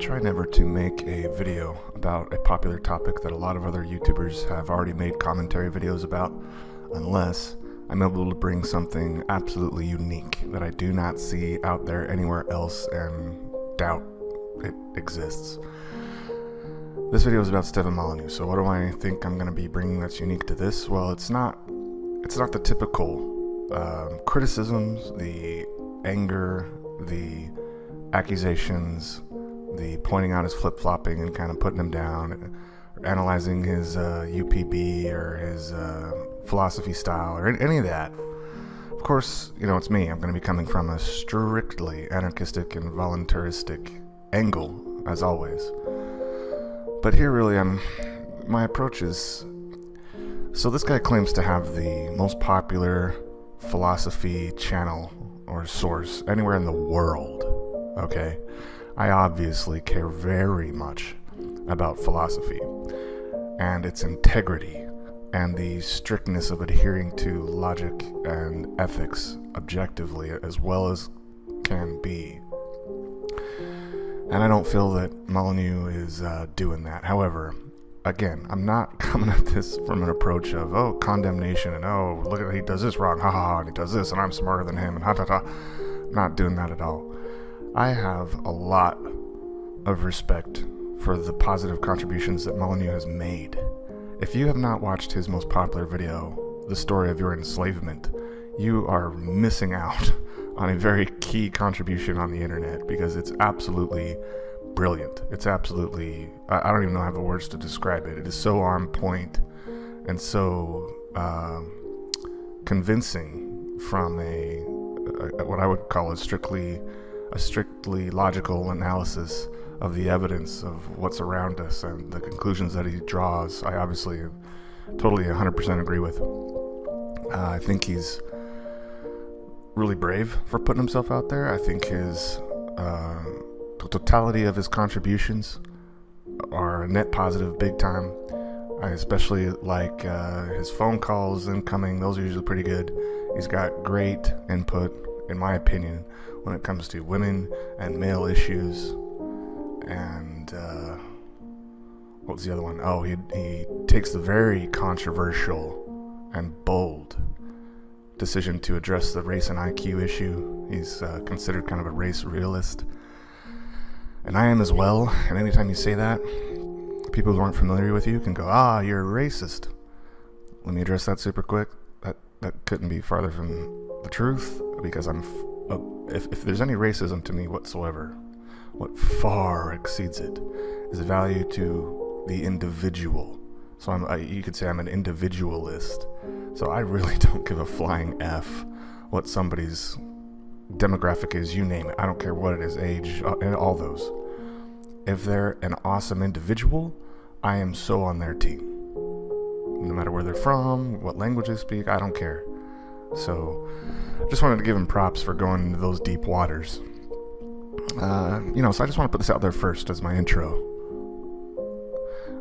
try never to make a video about a popular topic that a lot of other YouTubers have already made commentary videos about, unless I'm able to bring something absolutely unique that I do not see out there anywhere else and doubt it exists. This video is about Stefan Molyneux, so what do I think I'm going to be bringing that's unique to this? Well, it's not the typical criticisms, the anger, the accusations, the pointing out his flip-flopping and kind of putting him down, or analyzing his UPB or his philosophy style or any of that. Of course, you know, it's me. I'm going to be coming from a strictly anarchistic and voluntaristic angle, as always. But here really my approach is, so this guy claims to have the most popular philosophy channel or source anywhere in the world, okay? I obviously care very much about philosophy and its integrity and the strictness of adhering to logic and ethics objectively as well as can be. And I don't feel that Molyneux is doing that. However, again, I'm not coming at this from an approach of, oh, condemnation and, oh, look at he does this wrong, ha ha ha, and he does this, and I'm smarter than him, and ha ha ha. I'm not doing that at all. I have a lot of respect for the positive contributions that Molyneux has made. If you have not watched his most popular video, The Story of Your Enslavement, you are missing out on a very key contribution on the internet, because it's absolutely brilliant. It's absolutely, I don't even know how the words to describe it. It is so on point and so convincing from what I would call a strictly logical analysis of the evidence of what's around us and the conclusions that he draws. I obviously totally 100% agree with. I think he's really brave for putting himself out there. I think the totality of his contributions are a net positive, big time. I especially like his phone calls incoming. Those are usually pretty good. He's got great input, in my opinion, when it comes to women and male issues. And what was the other one? Oh, he takes the very controversial and bold decision to address the race and IQ issue. He's considered kind of a race realist, and I am as well. And anytime you say that, people who aren't familiar with you can go, ah, you're a racist. Let me address that super quick. That couldn't be farther from the truth, because if there's any racism to me whatsoever, what far exceeds it is a value to the individual. So you could say I'm an individualist. So I really don't give a flying F what somebody's demographic is, you name it. I don't care what it is, age, and all those. If they're an awesome individual, I am so on their team. No matter where they're from, what language they speak, I don't care. So just wanted to give him props for going into those deep waters. So I just want to put this out there first as my intro.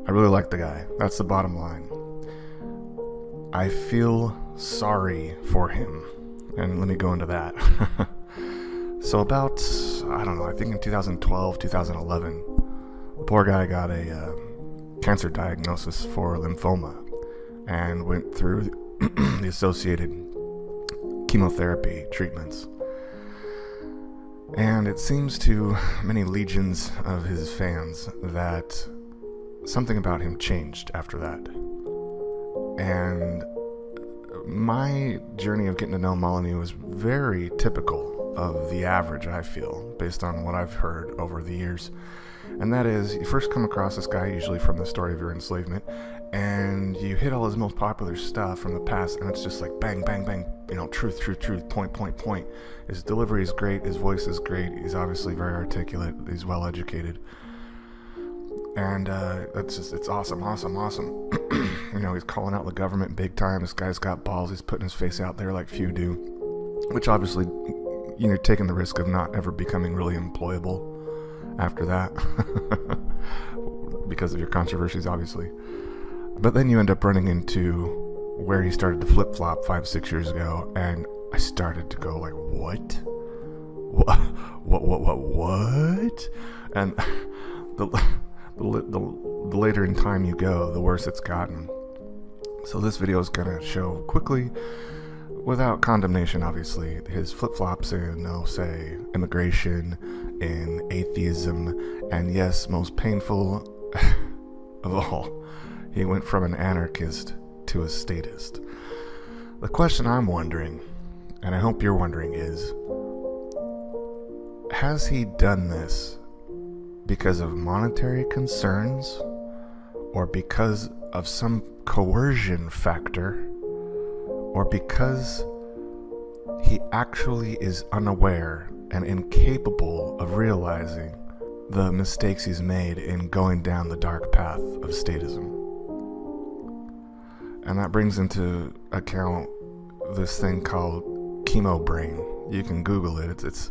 I really like the guy. That's the bottom line. I feel sorry for him, and let me go into that. So about, I don't know, I think in 2012, 2011, the poor guy got a cancer diagnosis for lymphoma and went through the associated chemotherapy treatments. And it seems to many legions of his fans that something about him changed after that. And my journey of getting to know Molyneux was very typical of the average, I feel, based on what I've heard over the years. And that is, you first come across this guy, usually from The Story of Your Enslavement, and you hit all his most popular stuff from the past, and it's just like bang, bang, bang, truth, point, point, point. His delivery is great, his voice is great, he's obviously very articulate, he's well educated. And it's awesome. He's calling out the government big time. This guy's got balls. He's putting his face out there like few do, which obviously, taking the risk of not ever becoming really employable after that because of your controversies, obviously. But then you end up running into where he started to flip-flop 5-6 years ago, and I started to go like, what? What? And the later in time you go, the worse it's gotten. So this video is gonna show quickly, without condemnation obviously, his flip-flops in, say, immigration, in atheism, and yes, most painful of all, he went from an anarchist to a statist. The question I'm wondering, and I hope you're wondering, is, has he done this because of monetary concerns, or because of some coercion factor, or because he actually is unaware and incapable of realizing the mistakes he's made in going down the dark path of statism? And that brings into account this thing called chemo brain. You can Google it. It's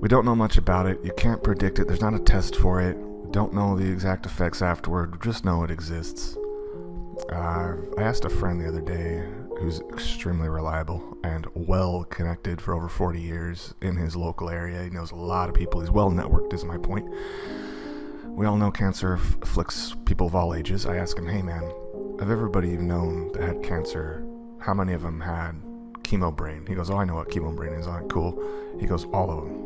we don't know much about it. You can't predict it. There's not a test for it. Don't know the exact effects afterward. Just know it exists. I asked a friend the other day who's extremely reliable and well connected for over 40 years in his local area. He knows a lot of people. He's well networked, is my point. We all know cancer afflicts people of all ages. I asked him, hey man, of everybody you've known that had cancer, how many of them had chemo brain? He goes, oh, I know what chemo brain is. I'm like, cool. He goes, all of them.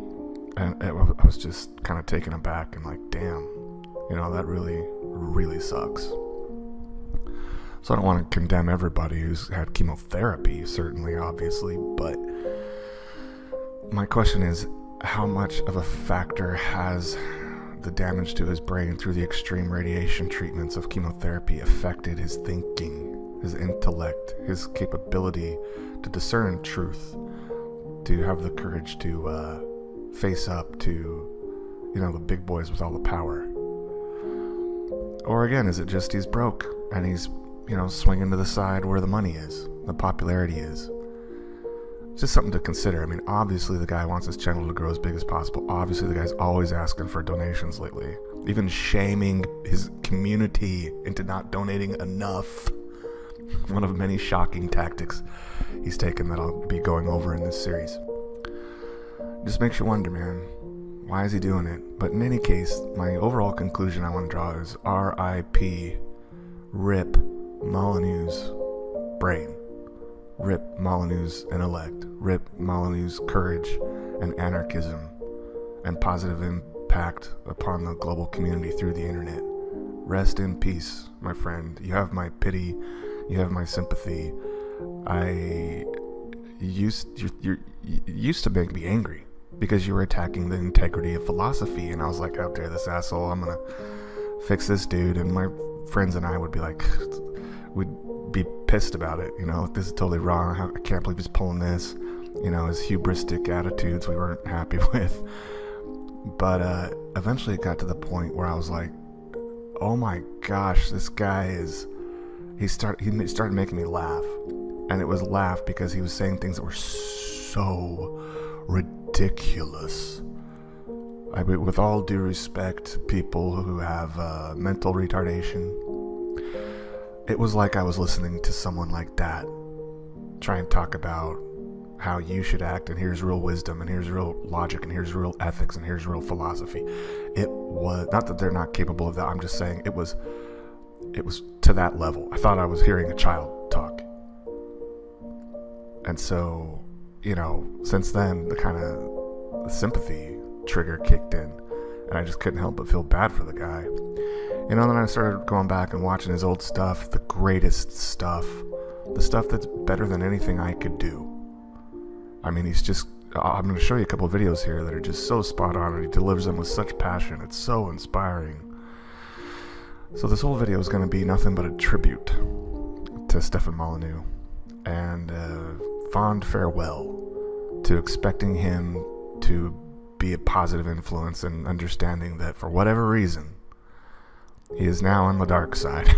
And I was just kind of taken aback and like, damn, that really, really sucks. So I don't want to condemn everybody who's had chemotherapy, certainly, obviously, but my question is, how much of a factor has the damage to his brain through the extreme radiation treatments of chemotherapy affected his thinking, his intellect, his capability to discern truth, to have the courage to face up to, the big boys with all the power? Or again, is it just he's broke and he's, swinging to the side where the money is, the popularity is? It's just something to consider. I mean, obviously the guy wants his channel to grow as big as possible. Obviously the guy's always asking for donations lately, even shaming his community into not donating enough. One of many shocking tactics he's taken that I'll be going over in this series. Just makes you wonder, man, why is he doing it? But in any case, my overall conclusion I want to draw is R.I.P. Rip Molyneux' brain. Rip Molyneux' intellect. Rip Molyneux' courage and anarchism and positive impact upon the global community through the internet. Rest in peace, my friend. You have my pity. You have my sympathy. You used to make me angry because you were attacking the integrity of philosophy, and I was like, how dare this asshole, I'm gonna fix this dude. And my friends and I would be like, we'd be pissed about it, this is totally wrong, I can't believe he's pulling this, his hubristic attitudes we weren't happy with. But eventually it got to the point where I was like, oh my gosh, this guy he started making me laugh. And it was laugh because he was saying things that were so ridiculous. I mean, with all due respect to people who have mental retardation, it was like I was listening to someone like that try and talk about how you should act, and here's real wisdom, and here's real logic, and here's real ethics, and here's real philosophy. It was not that they're not capable of that. I'm just saying it was to that level. I thought I was hearing a child talk. And so, since then, the kind of sympathy trigger kicked in, and I just couldn't help but feel bad for the guy. Then I started going back and watching his old stuff, the greatest stuff, the stuff that's better than anything I could do. I mean, I'm going to show you a couple of videos here that are just so spot on, and he delivers them with such passion. It's so inspiring. So this whole video is going to be nothing but a tribute to Stefan Molyneux, and fond farewell to expecting him to be a positive influence, and understanding that for whatever reason, he is now on the dark side.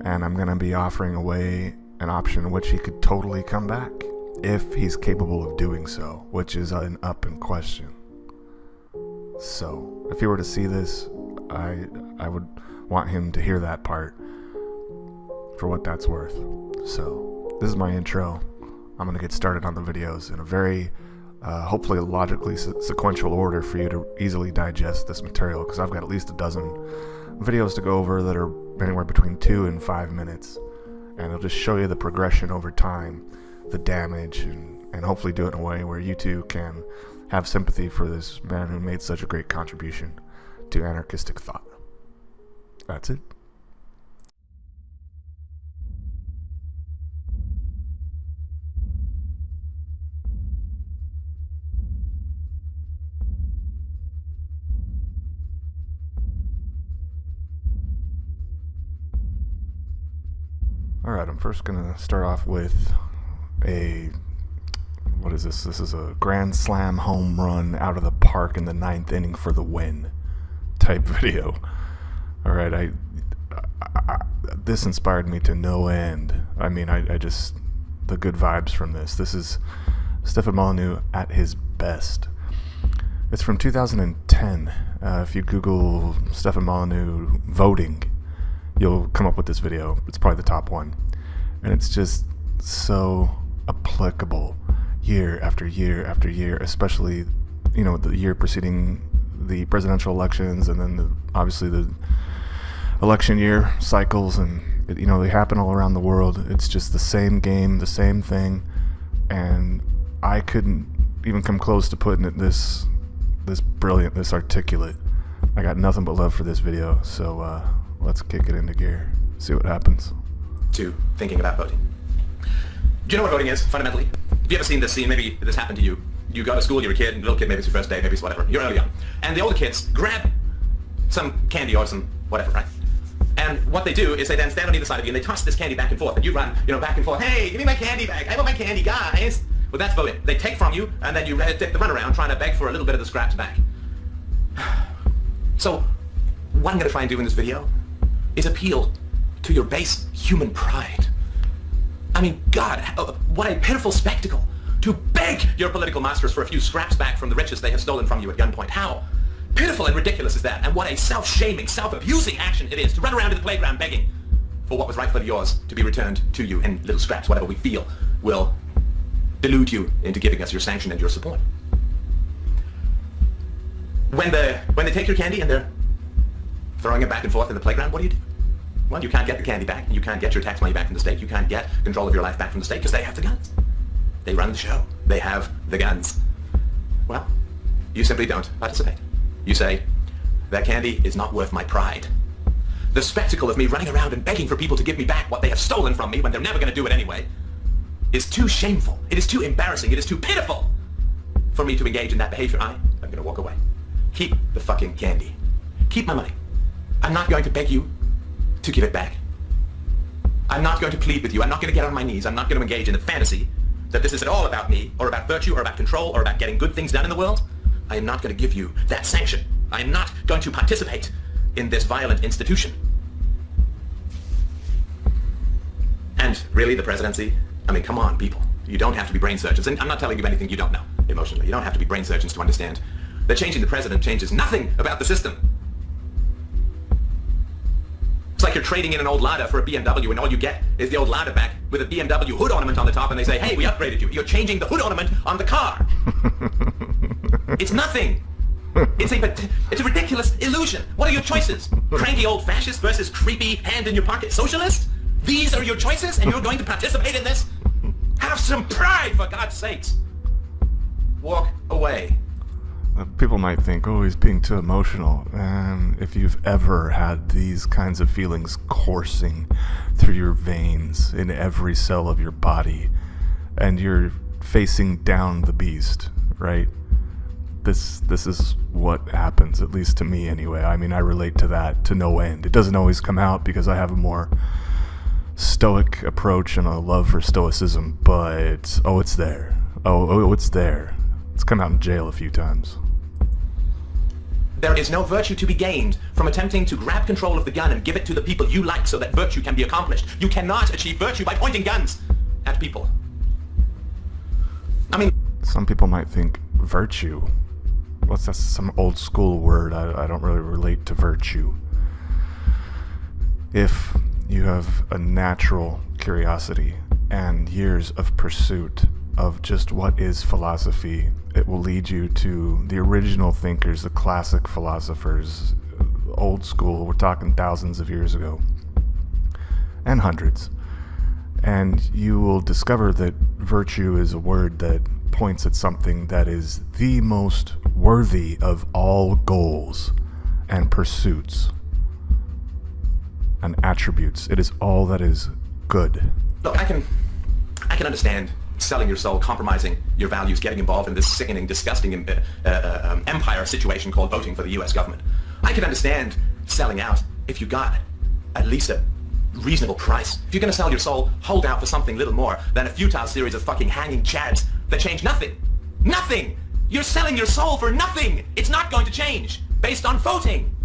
And I'm going to be offering away an option in which he could totally come back, if he's capable of doing so, which is an up in question. So, if he were to see this, I would want him to hear that part for what that's worth. So, this is my intro. I'm going to get started on the videos in a very hopefully logically sequential order for you to easily digest this material, because I've got at least a dozen videos to go over that are anywhere between 2 and 5 minutes, and it'll just show you the progression over time, the damage, and hopefully do it in a way where you too can have sympathy for this man who made such a great contribution to anarchistic thought. That's it. Alright, I'm first going to start off with what is this? This is a grand slam home run out of the park in the 9th inning for the win type video. Alright, this inspired me to no end. I mean, I just, the good vibes from this. This is Stefan Molyneux at his best. It's from 2010. If you Google Stefan Molyneux voting, you'll come up with this video. It's probably the top one. And it's just so applicable year after year after year, especially, the year preceding the presidential elections, and then obviously the election year cycles, and they happen all around the world. It's just the same game, the same thing, and I couldn't even come close to putting it this brilliant, this articulate. I got nothing but love for this video, so let's kick it into gear, see what happens. To thinking about voting. Do you know what voting is, fundamentally? Have you ever seen this scene? Maybe this happened to you. You go to school, you're a kid, little kid, maybe it's your first day, maybe it's whatever. You're early on. And the older kids grab some candy or some whatever, right? And what they do is they then stand on either side of you and they toss this candy back and forth. And you run, back and forth. Hey, give me my candy back. I want my candy, guys. Well, that's voting. They take from you, and then you take the run around trying to beg for a little bit of the scraps back. So, what I'm going to try and do in this video is appeal to your base human pride. I mean, God, what a pitiful spectacle to beg your political masters for a few scraps back from the riches they have stolen from you at gunpoint. How pitiful and ridiculous is that? And what a self-shaming, self-abusing action it is to run around in the playground begging for what was rightfully yours to be returned to you in little scraps, whatever we feel will delude you into giving us your sanction and your support. When they take your candy and they're throwing it back and forth in the playground, what do you do? Well, you can't get the candy back. You can't get your tax money back from the state. You can't get control of your life back from the state because they have the guns. They run the show. They have the guns. Well, you simply don't participate. You say, that candy is not worth my pride. The spectacle of me running around and begging for people to give me back what they have stolen from me when they're never going to do it anyway is too shameful. It is too embarrassing. It is too pitiful for me to engage in that behavior. I'm going to walk away. Keep the fucking candy. Keep my money. I'm not going to beg you to give it back. I'm not going to plead with you. I'm not going to get on my knees. I'm not going to engage in the fantasy that this is at all about me, or about virtue, or about control, or about getting good things done in the world. I am not going to give you that sanction. I am not going to participate in this violent institution. And really, the presidency? I mean, come on, people. You don't have to be brain surgeons. And I'm not telling you anything you don't know emotionally. You don't have to be brain surgeons to understand that changing the president changes nothing about the system. It's like you're trading in an old Lada for a BMW, and all you get is the old Lada back with a BMW hood ornament on the top, and they say, hey, we upgraded you. You're changing the hood ornament on the car. It's nothing. It's a ridiculous illusion. What are your choices? Cranky old fascist versus creepy hand-in-your-pocket socialist? These are your choices, and you're going to participate in this? Have some pride, for God's sakes. Walk away. People might think, oh, he's being too emotional. And if you've ever had these kinds of feelings coursing through your veins in every cell of your body, and you're facing down the beast, right? This is what happens, at least to me anyway. I mean, I relate to that to no end. It doesn't always come out because I have a more stoic approach and a love for stoicism, but it's there. Oh, it's there. It's come out in jail a few times. There is no virtue to be gained from attempting to grab control of the gun and give it to the people you like so that virtue can be accomplished. You cannot achieve virtue by pointing guns at people. I mean... Some people might think virtue. What's that? Some old school word. I don't really relate to virtue. If you have a natural curiosity and years of pursuit of just what is philosophy. It will lead you to the original thinkers, the classic philosophers, old school. We're talking thousands of years ago, and hundreds. And you will discover that virtue is a word that points at something that is the most worthy of all goals and pursuits and attributes. It is all that is good. Look, I can understand selling your soul, compromising your values, getting involved in this sickening, disgusting empire situation called voting for the US government. I can understand selling out if you got at least a reasonable price. If you're going to sell your soul, hold out for something little more than a futile series of fucking hanging chads that change nothing. Nothing! You're selling your soul for nothing! It's not going to change based on voting.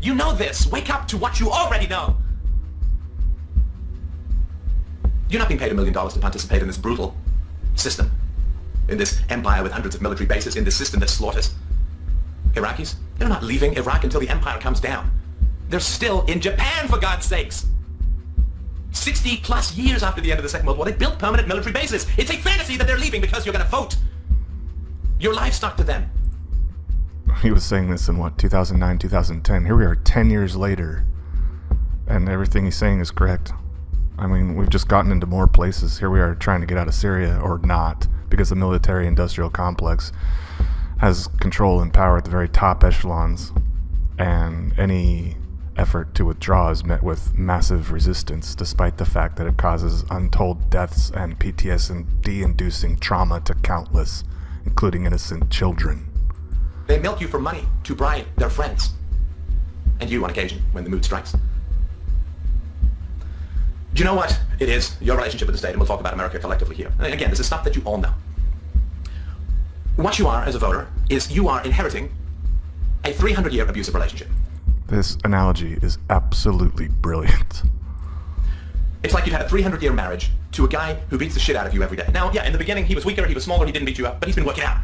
You know this. Wake up to what you already know. You're not being paid $1 million to participate in this brutal system, in this empire with hundreds of military bases, in this system that slaughters Iraqis. They're not leaving Iraq until the empire comes down. They're still in Japan, for God's sakes. 60 plus years after the end of the Second World War, they built permanent military bases. It's a fantasy that they're leaving because you're going to vote. Your livestock to them. He was saying this in 2009, 2010. Here we are 10 years later, and everything he's saying is correct. I mean, we've just gotten into more places. Here we are trying to get out of Syria, or not, because the military-industrial complex has control and power at the very top echelons, and any effort to withdraw is met with massive resistance, despite the fact that it causes untold deaths and PTSD-inducing trauma to countless, including innocent children. They milk you for money to bribe their friends. And you, on occasion, when the mood strikes. Do you know what it is, your relationship with the state, and we'll talk about America collectively here. And again, this is stuff that you all know. What you are as a voter is you are inheriting a 300-year abusive relationship. This analogy is absolutely brilliant. It's like you've had a 300-year marriage to a guy who beats the shit out of you every day. Now, yeah, in the beginning, he was weaker, he was smaller, he didn't beat you up, but he's been working out.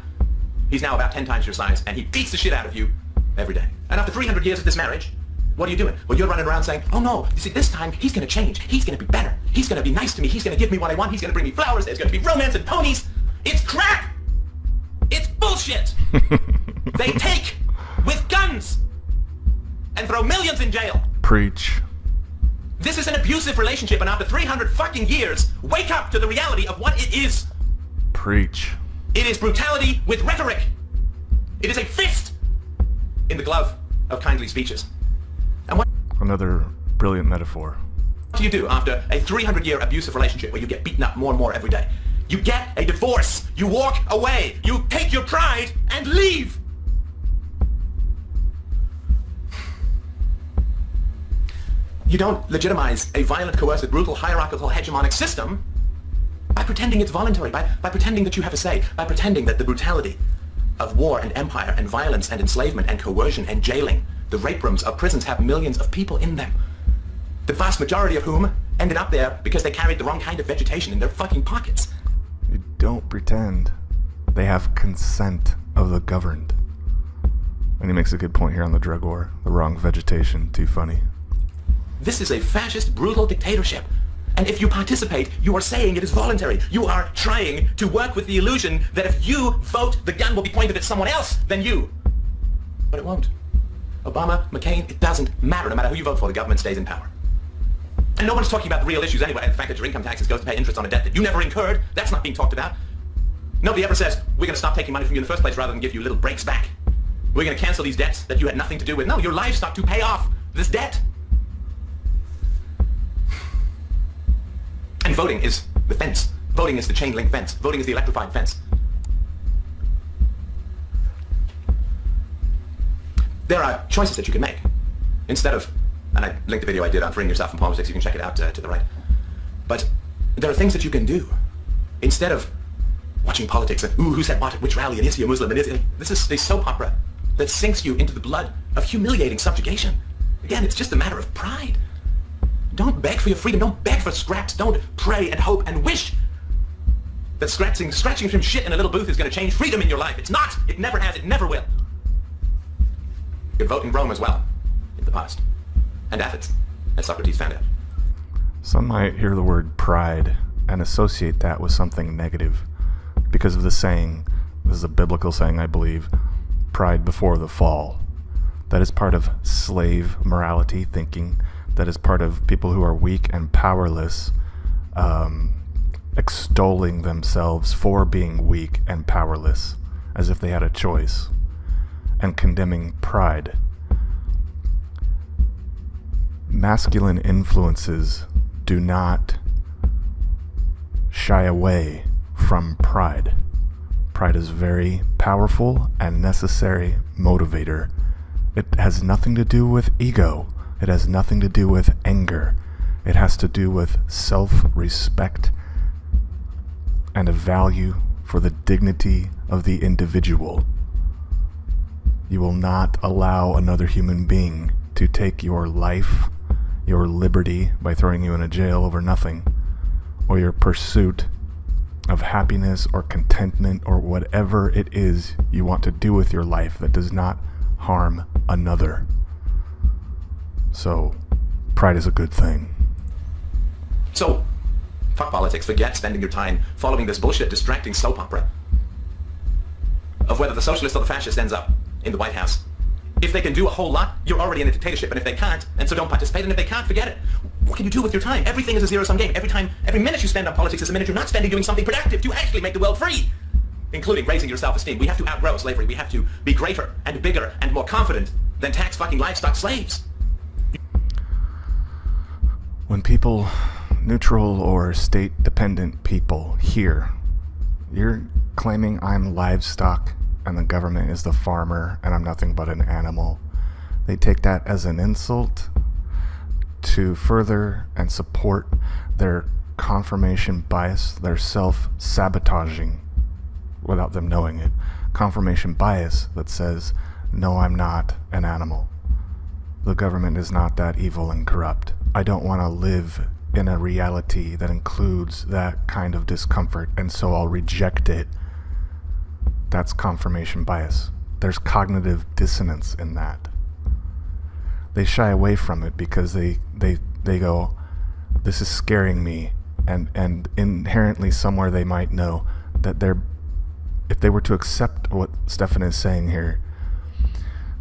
He's now about 10 times your size, and he beats the shit out of you every day. And after 300 years of this marriage, what are you doing? Well, you're running around saying, oh no, you see, this time, he's going to change. He's going to be better. He's going to be nice to me. He's going to give me what I want. He's going to bring me flowers. There's going to be romance and ponies. It's crap! It's bullshit! They take with guns and throw millions in jail. Preach. This is an abusive relationship, and after 300 fucking years, wake up to the reality of what it is. Preach. It is brutality with rhetoric. It is a fist in the glove of kindly speeches. And what Another brilliant metaphor. do you do after a 300-year abusive relationship where you get beaten up more and more every day? You get a divorce. You walk away. You take your pride and leave. You don't legitimize a violent, coercive, brutal, hierarchical, hegemonic system by pretending it's voluntary, by pretending that you have a say, by pretending that the brutality of war and empire and violence and enslavement and coercion and jailing, the rape rooms of prisons have millions of people in them, the vast majority of whom ended up there because they carried the wrong kind of vegetation in their fucking pockets. You don't pretend. They have consent of the governed. And he makes a good point here on the drug war. The wrong vegetation. Too funny. This is a fascist, brutal dictatorship. And if you participate, you are saying it is voluntary. You are trying to work with the illusion that if you vote, the gun will be pointed at someone else than you. But it won't. Obama, McCain, it doesn't matter. No matter who you vote for, the government stays in power. And no one's talking about the real issues anyway. The fact that your income taxes goes to pay interest on a debt that you never incurred, that's not being talked about. Nobody ever says, we're going to stop taking money from you in the first place rather than give you little breaks back. We're going to cancel these debts that you had nothing to do with. No, your livestock to pay off this debt. And voting is the fence. Voting is the chain link fence. Voting is the electrified fence. There are choices that you can make. Instead of, and I linked the video I did on freeing yourself from politics, you can check it out to the right. But there are things that you can do. Instead of watching politics and, ooh, who said what at which rally, and is he a Muslim, and is he... This is a soap opera that sinks you into the blood of humiliating subjugation. Again, it's just a matter of pride. Don't beg for your freedom. Don't beg for scraps. Don't pray and hope and wish that scratching some shit in a little booth is going to change freedom in your life. It's not. It never has. It never will. You could vote in Rome as well, in the past. And Athens, as Socrates found out. Some might hear the word pride and associate that with something negative. because of the saying, this is a biblical saying, I believe, pride before the fall. That is part of slave morality thinking. That is part of people who are weak and powerless extolling themselves for being weak and powerless, as if they had a choice, and condemning pride. Masculine influences do not shy away from pride. Pride is very powerful and necessary motivator. It has nothing to do with ego. It has nothing to do with anger. It has to do with self-respect and a value for the dignity of the individual. You will not allow another human being to take your life, your liberty by throwing you in a jail over nothing, or your pursuit of happiness or contentment or whatever it is you want to do with your life that does not harm another. So, pride is a good thing. So, fuck politics. Forget spending your time following this bullshit, distracting soap opera of whether the socialist or the fascist ends up in the White House. If they can do a whole lot, you're already in a dictatorship, and if they can't, and so don't participate, and if they can't, forget it. What can you do with your time? Everything is a zero-sum game. Every minute you spend on politics is a minute you're not spending doing something productive to actually make the world free, including raising your self-esteem. We have to outgrow slavery. We have to be greater and bigger and more confident than tax-fucking livestock slaves. When people, neutral or state-dependent people, hear you're claiming I'm livestock and the government is the farmer and I'm nothing but an animal, they take that as an insult to further and support their confirmation bias, their self-sabotaging, without them knowing it, confirmation bias that says, no, I'm not an animal. The government is not that evil and corrupt. I don't want to live in a reality that includes that kind of discomfort, and so I'll reject it. That's confirmation bias. There's cognitive dissonance in that. They shy away from it because they go, this is scaring me, and inherently somewhere they might know that if they were to accept what Stefan is saying here,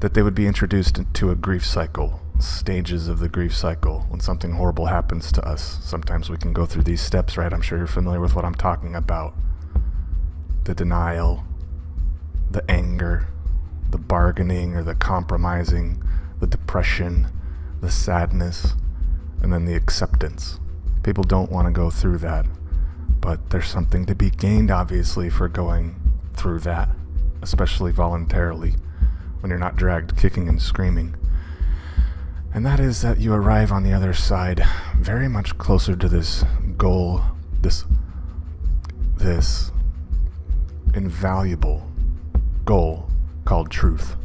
that they would be introduced to a grief cycle, stages of the grief cycle. When something horrible happens to us, sometimes we can go through these steps, right? I'm sure you're familiar with what I'm talking about. The denial, the anger, the bargaining or the compromising, the depression, the sadness, and then the acceptance. People don't want to go through that, but there's something to be gained, obviously, for going through that, especially voluntarily, when you're not dragged kicking and screaming. And that is that you arrive on the other side very much closer to this goal, this invaluable goal called truth.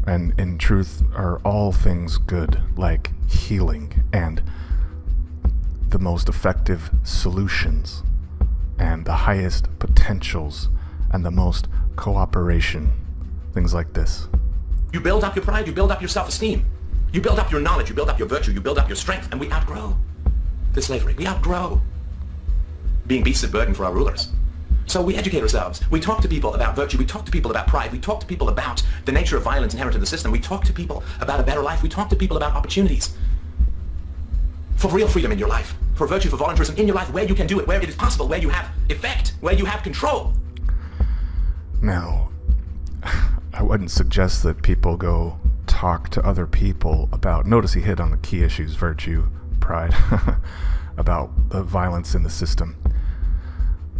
And in truth are all things good, like healing and the most effective solutions and the highest potentials and the most cooperation. Things like this. You build up your pride, you build up your self-esteem, you build up your knowledge, you build up your virtue, you build up your strength, and we outgrow the slavery. We outgrow being beasts of burden for our rulers. So we educate ourselves. We talk to people about virtue. We talk to people about pride. We talk to people about the nature of violence inherent in the system. We talk to people about a better life. We talk to people about opportunities for real freedom in your life, for virtue, for voluntarism in your life, where you can do it, where it is possible, where you have effect, where you have control. Now, I wouldn't suggest that people go talk to other people about, notice he hit on the key issues, virtue, pride, about the violence in the system.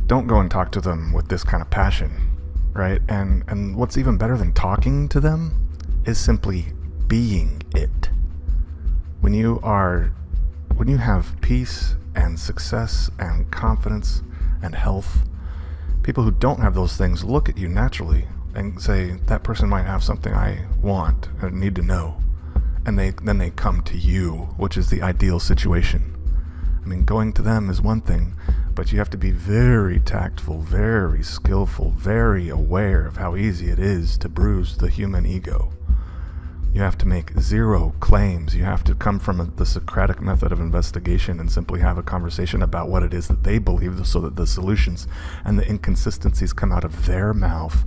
Don't go and talk to them with this kind of passion, right? And what's even better than talking to them is simply being it. When you have peace and success and confidence and health, people who don't have those things look at you naturally and say, that person might have something I want and need to know. And then they come to you, which is the ideal situation. I mean, going to them is one thing, but you have to be very tactful, very skillful, very aware of how easy it is to bruise the human ego. You have to make zero claims. You have to come from the Socratic method of investigation and simply have a conversation about what it is that they believe, so that the solutions and the inconsistencies come out of their mouth,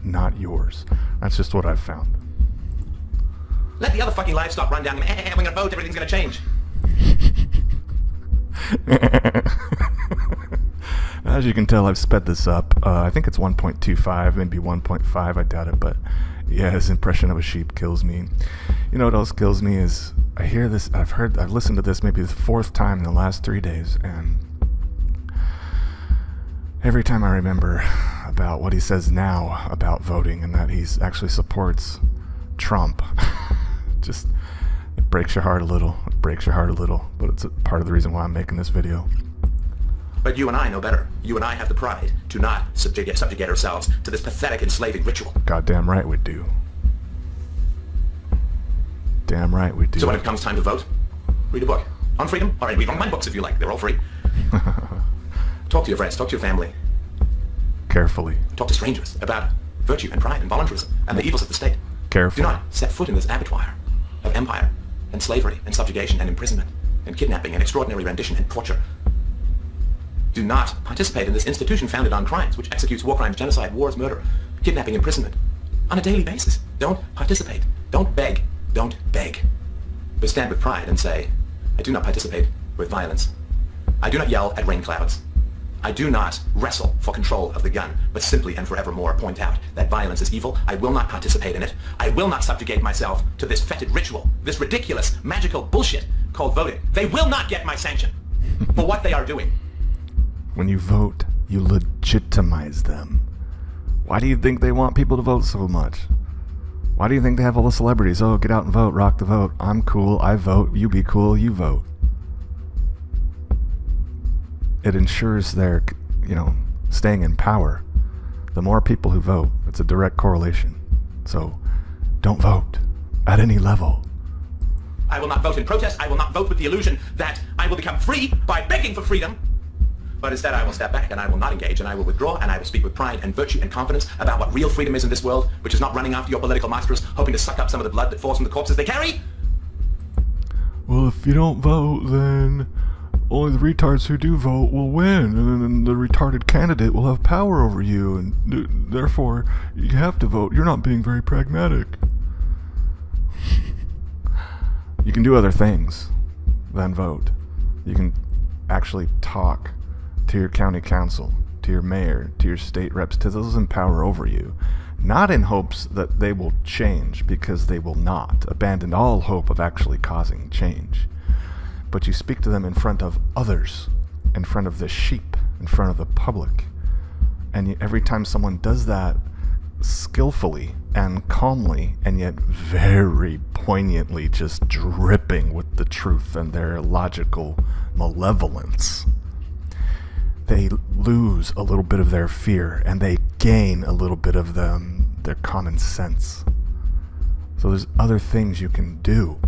not yours. That's just what I've found. Let the other fucking livestock run down. We're gonna vote, everything's gonna change. As you can tell, I've sped this up. I think it's 1.25, maybe 1.5, I doubt it, but yeah, his impression of a sheep kills me. You know what else kills me is I hear this, I've listened to this maybe the 4th time in the last 3 days, and every time I remember about what he says now about voting and that he actually supports Trump, just, it breaks your heart a little. It breaks your heart a little, but it's a part of the reason why I'm making this video. But you and I know better. You and I have the pride to not subjugate ourselves to this pathetic enslaving ritual. Goddamn right we do. Damn right we do. So when it comes time to vote, read a book on freedom. All right, read one of my books if you like. They're all free. Talk to your friends. Talk to your family. Carefully. Talk to strangers about virtue and pride and voluntarism and the evils of the state. Carefully. Do not set foot in this abattoir of empire and slavery and subjugation and imprisonment and kidnapping and extraordinary rendition and torture. Do not participate in this institution founded on crimes, which executes war crimes, genocide, wars, murder, kidnapping, imprisonment on a daily basis. Don't participate. Don't beg. Don't beg. But stand with pride and say, I do not participate with violence. I do not yell at rain clouds. I do not wrestle for control of the gun, but simply and forevermore point out that violence is evil. I will not participate in it. I will not subjugate myself to this fetid ritual, this ridiculous, magical bullshit called voting. They will not get my sanction for what they are doing. When you vote, you legitimize them. Why do you think they want people to vote so much? Why do you think they have all the celebrities? Oh, get out and vote, rock the vote. I'm cool, I vote. You be cool, you vote. It ensures their, staying in power. The more people who vote, it's a direct correlation. So, don't vote at any level. I will not vote in protest. I will not vote with the illusion that I will become free by begging for freedom. But instead I will step back and I will not engage and I will withdraw and I will speak with pride and virtue and confidence about what real freedom is in this world, which is not running after your political masters, hoping to suck up some of the blood that falls from the corpses they carry. Well, if you don't vote, then only the retards who do vote will win, and then the retarded candidate will have power over you, and therefore you have to vote. You're not being very pragmatic. You can do other things than vote. You can actually talk to your county council, to your mayor, to your state reps, to those in power over you, not in hopes that they will change, because they will not. Abandon all hope of actually causing change. But you speak to them in front of others, in front of the sheep, in front of the public. And every time someone does that skillfully and calmly, and yet very poignantly, just dripping with the truth and their logical malevolence, they lose a little bit of their fear and they gain a little bit of their common sense. So there's other things you can do.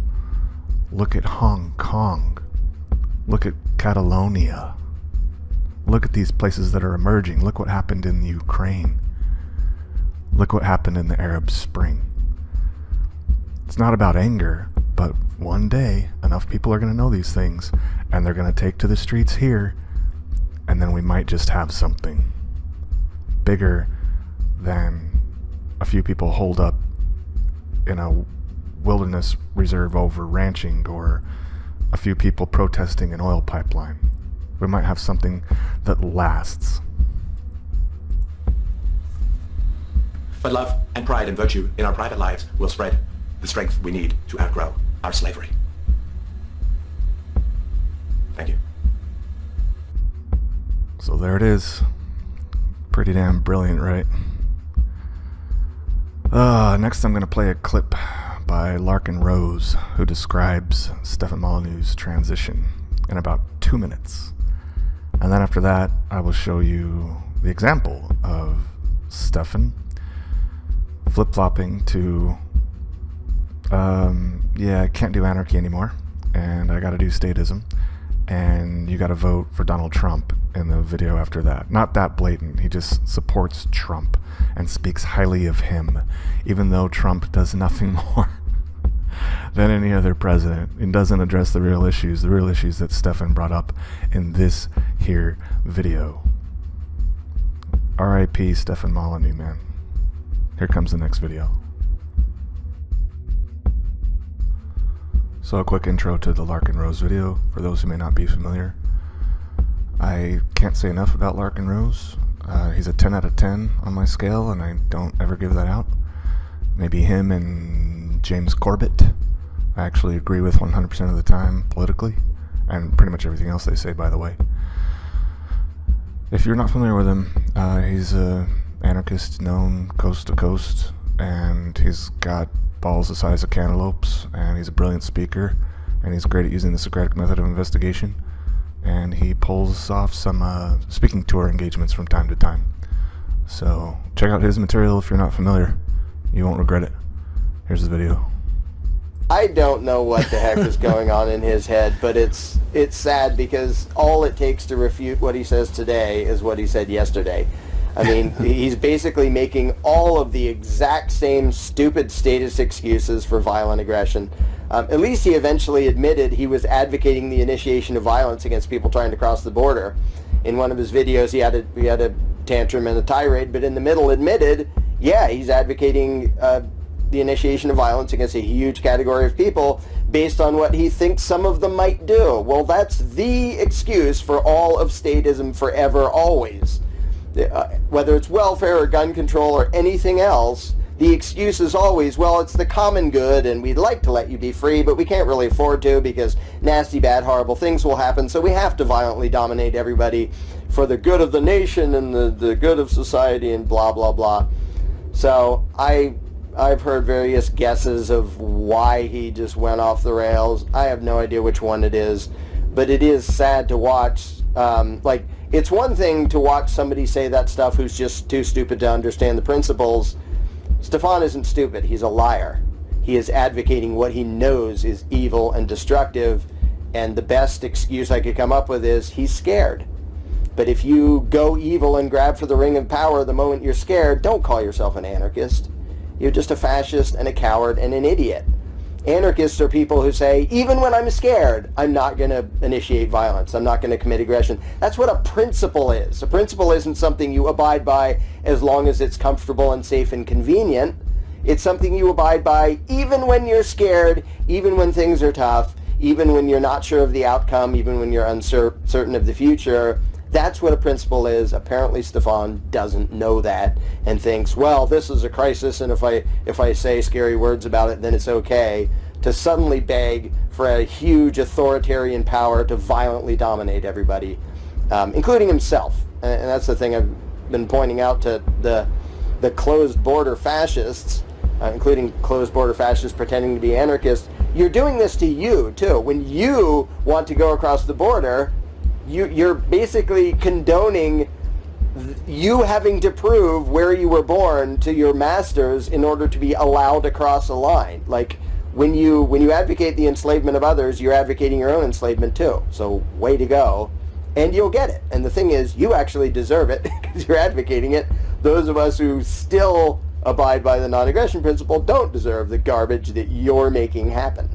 Look at Hong Kong. Look at Cantalonia. Look at these places that are emerging. Look what happened in Ukraine. Look what happened in the Arab Spring. It's not about anger, but one day enough people are going to know these things and they're going to take to the streets here, and then we might just have something bigger than a few people holed up in a wilderness reserve over ranching, or a few people protesting an oil pipeline. We might have something that lasts. But love and pride and virtue in our private lives will spread the strength we need to outgrow our slavery. Thank you. So there it is. Pretty damn brilliant, right? Next I'm going to play a clip by Larken Rose, who describes Stefan Molyneux's transition in about 2 minutes. And then after that, I will show you the example of Stefan flip-flopping to, I can't do anarchy anymore, and I gotta do statism, and you gotta vote for Donald Trump in the video after that. Not that blatant, he just supports Trump and speaks highly of him, even though Trump does nothing more than any other president and doesn't address the real issues that Stefan brought up in this here video. R.I.P. Stefan Molyneux, man. Here comes the next video. So a quick intro to the Larken Rose video, for those who may not be familiar. I can't say enough about Larken Rose. He's a 10 out of 10 on my scale, and I don't ever give that out. Maybe him and James Corbett I actually agree with 100% of the time politically, and pretty much everything else they say, by the way. If you're not familiar with him, he's an anarchist known coast to coast, and he's got balls the size of cantaloupes, and he's a brilliant speaker, and he's great at using the Socratic method of investigation, and he pulls off some speaking tour engagements from time to time. So check out his material if you're not familiar. You won't regret it. Here's the video. I don't know what the heck is going on in his head, but it's sad because all it takes to refute what he says today is what he said yesterday. I mean, he's basically making all of the exact same stupid status excuses for violent aggression. At least he eventually admitted he was advocating the initiation of violence against people trying to cross the border. In one of his videos, he had a tantrum and a tirade, but in the middle admitted, yeah, he's advocating the initiation of violence against a huge category of people based on what he thinks some of them might do. Well, that's the excuse for all of statism forever, always. Whether it's welfare or gun control or anything else, the excuse is always, well, it's the common good and we'd like to let you be free, but we can't really afford to because nasty, bad, horrible things will happen, so we have to violently dominate everybody for the good of the nation and the good of society and blah, blah, blah. So I've heard various guesses of why he just went off the rails. I have no idea which one it is, but it is sad to watch. It's one thing to watch somebody say that stuff who's just too stupid to understand the principles. Stefan isn't stupid. He's a liar. He is advocating what he knows is evil and destructive, and the best excuse I could come up with is he's scared. But if you go evil and grab for the ring of power the moment you're scared, don't call yourself an anarchist. You're just a fascist and a coward and an idiot. Anarchists are people who say, even when I'm scared, I'm not going to initiate violence. I'm not going to commit aggression. That's what a principle is. A principle isn't something you abide by as long as it's comfortable and safe and convenient. It's something you abide by even when you're scared, even when things are tough, even when you're not sure of the outcome, even when you're uncertain of the future. That's what a principle is. Apparently Stefan doesn't know that and thinks, well, this is a crisis, and if I say scary words about it, then it's okay, to suddenly beg for a huge authoritarian power to violently dominate everybody, including himself. And that's the thing I've been pointing out to the closed border fascists, including closed border fascists pretending to be anarchists. You're doing this to you, too. When you want to go across the border, you're basically condoning you having to prove where you were born to your masters in order to be allowed to cross a line. Like, when you advocate the enslavement of others, you're advocating your own enslavement too. So, way to go. And you'll get it. And the thing is, you actually deserve it because you're advocating it. Those of us who still abide by the non-aggression principle don't deserve the garbage that you're making happen.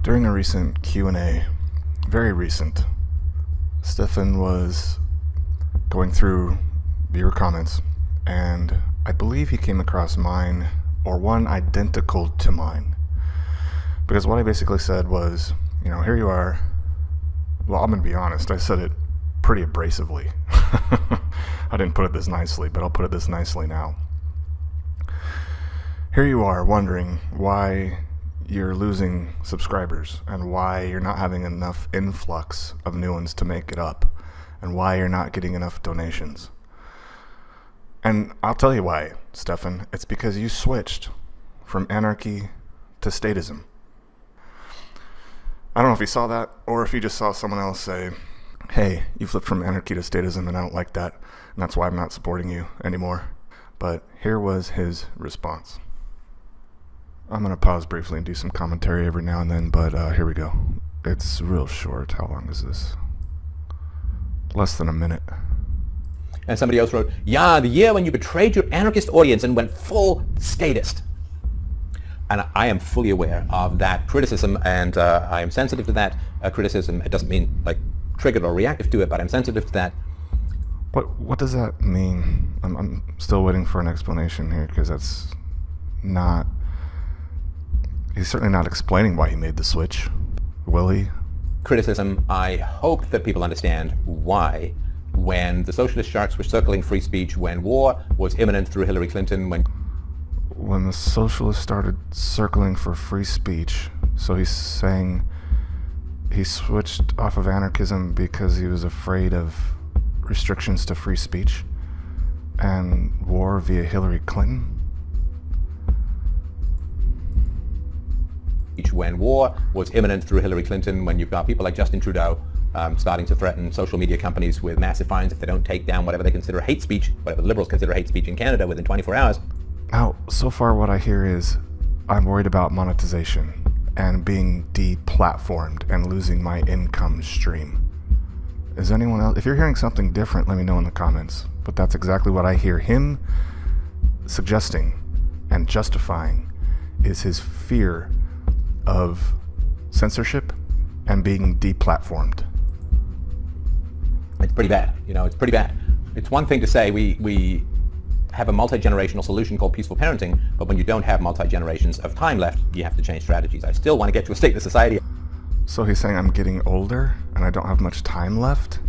During a recent Q&A, very recent, Stefan was going through viewer comments, and I believe he came across mine, or one identical to mine. Because what I basically said was, here you are. Well, I'm going to be honest, I said it pretty abrasively. I didn't put it this nicely, but I'll put it this nicely now. Here you are wondering why you're losing subscribers and why you're not having enough influx of new ones to make it up and why you're not getting enough donations. And I'll tell you why, Stefan. It's because you switched from anarchy to statism. I don't know if you saw that or if you just saw someone else say, hey, you flipped from anarchy to statism and I don't like that, and that's why I'm not supporting you anymore. But here was his response. I'm going to pause briefly and do some commentary every now and then, but here we go. It's real short. How long is this? Less than a minute. And somebody else wrote, yeah, the year when you betrayed your anarchist audience and went full statist. And I am fully aware of that criticism, and I am sensitive to that criticism. It doesn't mean like triggered or reactive to it, but I'm sensitive to that. What does that mean? I'm still waiting for an explanation here, because that's not... He's certainly not explaining why he made the switch. Will he? Criticism, I hope that people understand why. When the socialist sharks were circling free speech, when war was imminent through Hillary Clinton, when the socialists started circling for free speech, so he's saying he switched off of anarchism because he was afraid of restrictions to free speech and war via Hillary Clinton? When war was imminent through Hillary Clinton, when you've got people like Justin Trudeau starting to threaten social media companies with massive fines if they don't take down whatever they consider hate speech, whatever the Liberals consider hate speech in Canada within 24 hours. Now, so far what I hear is I'm worried about monetization and being deplatformed and losing my income stream. Is anyone else? If you're hearing something different, let me know in the comments. But that's exactly what I hear him suggesting and justifying, is his fear of censorship and being deplatformed. It's pretty bad. It's pretty bad. It's one thing to say we have a multi-generational solution called peaceful parenting, but when you don't have multi-generations of time left, you have to change strategies. I still want to get to a state of society. So he's saying I'm getting older and I don't have much time left?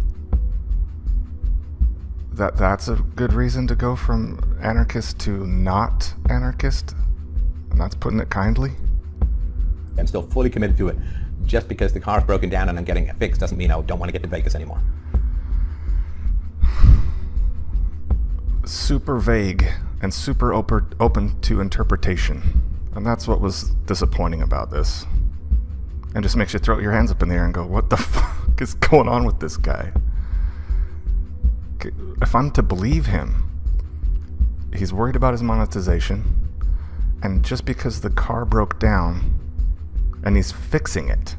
That's a good reason to go from anarchist to not anarchist? And that's putting it kindly? I'm still fully committed to it. Just because the car's broken down and I'm getting it fixed doesn't mean I don't want to get to Vegas anymore. Super vague and super open to interpretation. And that's what was disappointing about this. And just makes you throw your hands up in the air and go, what the fuck is going on with this guy? If I'm to believe him, he's worried about his monetization, and just because the car broke down and he's fixing it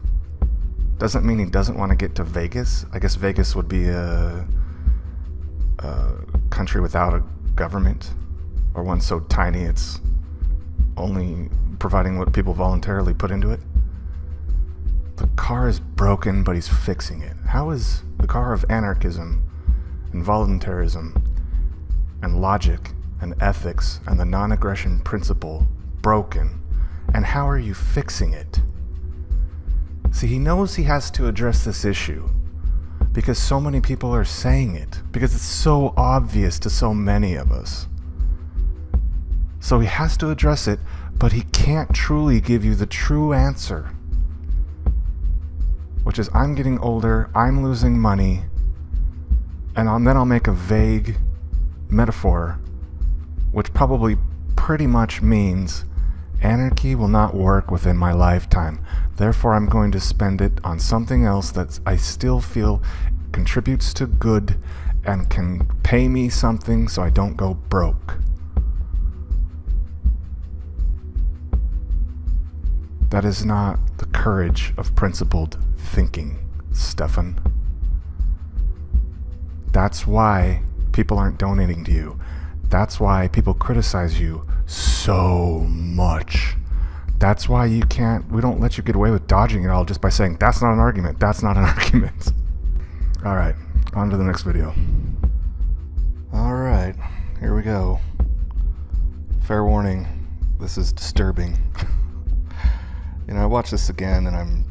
doesn't mean he doesn't want to get to Vegas. I guess Vegas would be a country without a government, or one so tiny it's only providing what people voluntarily put into it. The car is broken, but he's fixing it. How is the car of anarchism and voluntarism and logic and ethics and the non-aggression principle broken? And how are you fixing it? See, he knows he has to address this issue because so many people are saying it, because it's so obvious to so many of us. So he has to address it, but he can't truly give you the true answer, which is, I'm getting older, I'm losing money, and then I'll make a vague metaphor, which probably pretty much means anarchy will not work within my lifetime. Therefore, I'm going to spend it on something else that I still feel contributes to good and can pay me something so I don't go broke. That is not the courage of principled thinking, Stefan. That's why people aren't donating to you. That's why people criticize you so much. That's why we don't let you get away with dodging it all just by saying, that's not an argument, that's not an argument. Alright, on to the next video. Alright, here we go. Fair warning, this is disturbing. I watched this again and I'm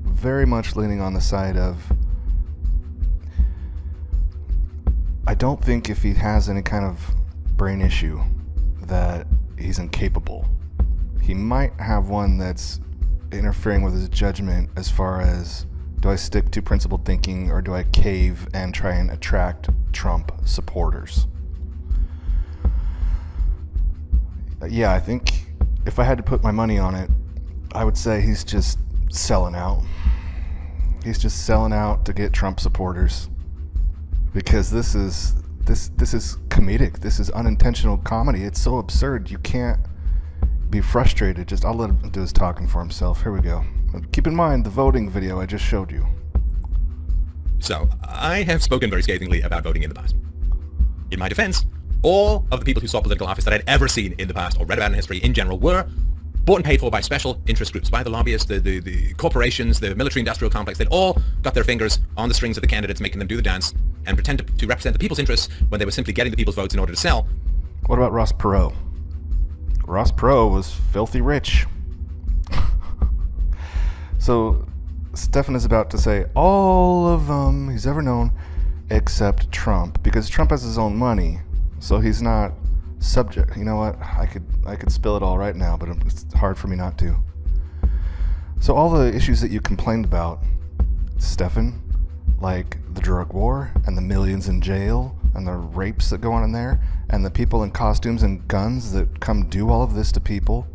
very much leaning on the side of, I don't think if he has any kind of brain issue that he's incapable. He might have one that's interfering with his judgment as far as, do I stick to principled thinking or do I cave and try and attract Trump supporters? Yeah, I think if I had to put my money on it, I would say he's just selling out. He's just selling out to get Trump supporters, because this is comedic. This is unintentional comedy. It's so absurd. You can't be frustrated. I'll let him do his talking for himself. Here we go. Keep in mind the voting video I just showed you. So, I have spoken very scathingly about voting in the past. In my defense, all of the people who sought political office that I'd ever seen in the past or read about in history in general were bought and paid for by special interest groups, by the lobbyists, the corporations, the military-industrial complex. They'd all got their fingers on the strings of the candidates, making them do the dance and pretend to represent the people's interests when they were simply getting the people's votes in order to sell. What about Ross Perot? Ross Perot was filthy rich. So Stefan is about to say all of them he's ever known except Trump, because Trump has his own money, so he's not subject. You know what? I could spill it all right now, but it's hard for me not to. So all the issues that you complained about, Stefan, like the drug war and the millions in jail and the rapes that go on in there and the people in costumes and guns that come do all of this to people,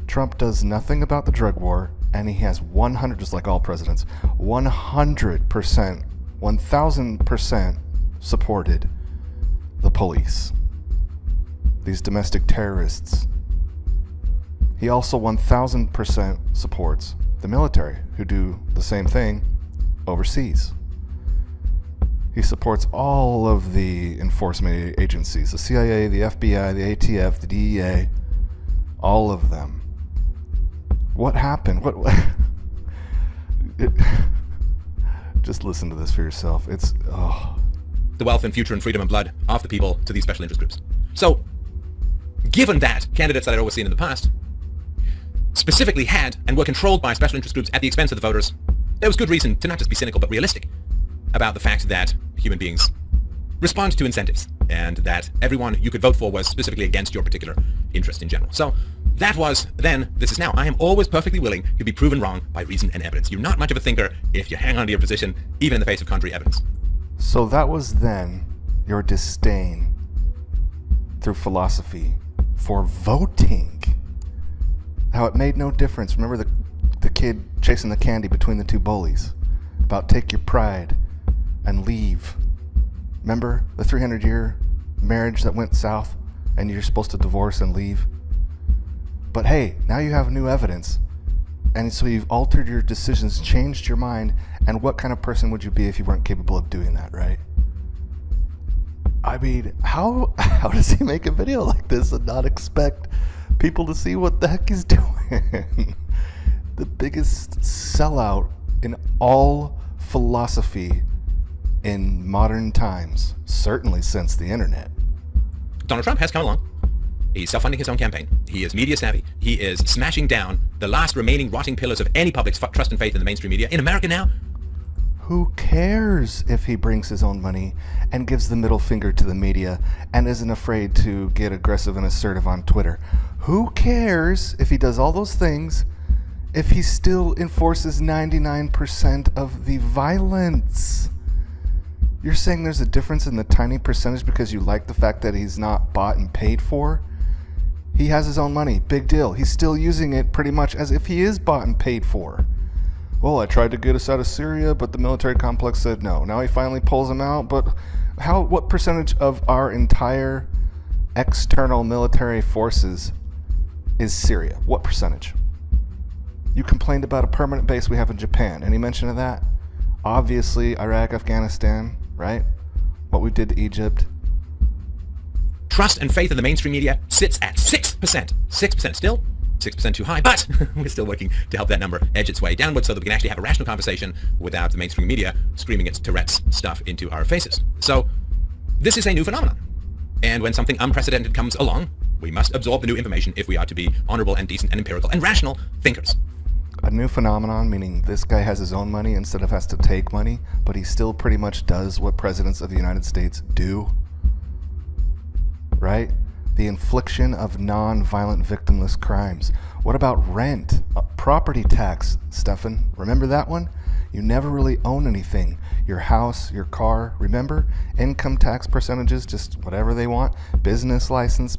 Trump does nothing about the drug war, and he has 100, just like all presidents, 100%, 1000% supported the police, these domestic terrorists. He also 1000% supports the military, who do the same thing overseas. He supports all of the enforcement agencies, the CIA, the FBI, the ATF, the DEA, all of them. What happened? Just listen to this for yourself. It's, The wealth and future and freedom and blood of the people to these special interest groups. So, given that candidates that I'd always seen in the past specifically had and were controlled by special interest groups at the expense of the voters, there was good reason to not just be cynical but realistic about the fact that human beings respond to incentives and that everyone you could vote for was specifically against your particular interest in general. So that was then, this is now. I am always perfectly willing to be proven wrong by reason and evidence. You're not much of a thinker if you hang on to your position, even in the face of contrary evidence. so that was then your disdain through philosophy for voting. How it made no difference. Remember the kid chasing the candy between the two bullies? About take your pride and leave. Remember the 300-year marriage that went south and you're supposed to divorce and leave? But hey, now you have new evidence, and so you've altered your decisions, changed your mind, and what kind of person would you be if you weren't capable of doing that, right? I mean, how does he make a video like this and not expect people to see what the heck he's doing? The biggest sellout in all philosophy in modern times, certainly since the internet. Donald Trump has come along. He's self-funding his own campaign. He is media savvy. He is smashing down the last remaining rotting pillars of any public's trust and faith in the mainstream media. In America now, Who cares if he brings his own money and gives the middle finger to the media and isn't afraid to get aggressive and assertive on Twitter? Who cares if he does all those things if he still enforces 99% of the violence? You're saying there's a difference in the tiny percentage because you like the fact that he's not bought and paid for? He has his own money. Big deal. He's still using it pretty much as if he is bought and paid for. Well, I tried to get us out of Syria, but the military complex said no. Now he finally pulls him out, but what percentage of our entire external military forces is Syria? What percentage? You complained about a permanent base we have in Japan. Any mention of that? Obviously, Iraq, Afghanistan, right? What we did to Egypt. trust and faith in the mainstream media sits at 6%. 6% still. 6% too high, but we're still working to help that number edge its way downward so that we can actually have a rational conversation without the mainstream media screaming its Tourette's stuff into our faces. So this is a new phenomenon. And when something unprecedented comes along, we must absorb the new information if we are to be honorable and decent and empirical and rational thinkers. A new phenomenon, meaning this guy has his own money instead of has to take money, but he still pretty much does what presidents of the United States do. Right? The infliction of non-violent victimless crimes. What about rent? Property tax, Stefan. Remember that one? You never really own anything. Your house, your car, remember? Income tax percentages, just whatever they want. Business license,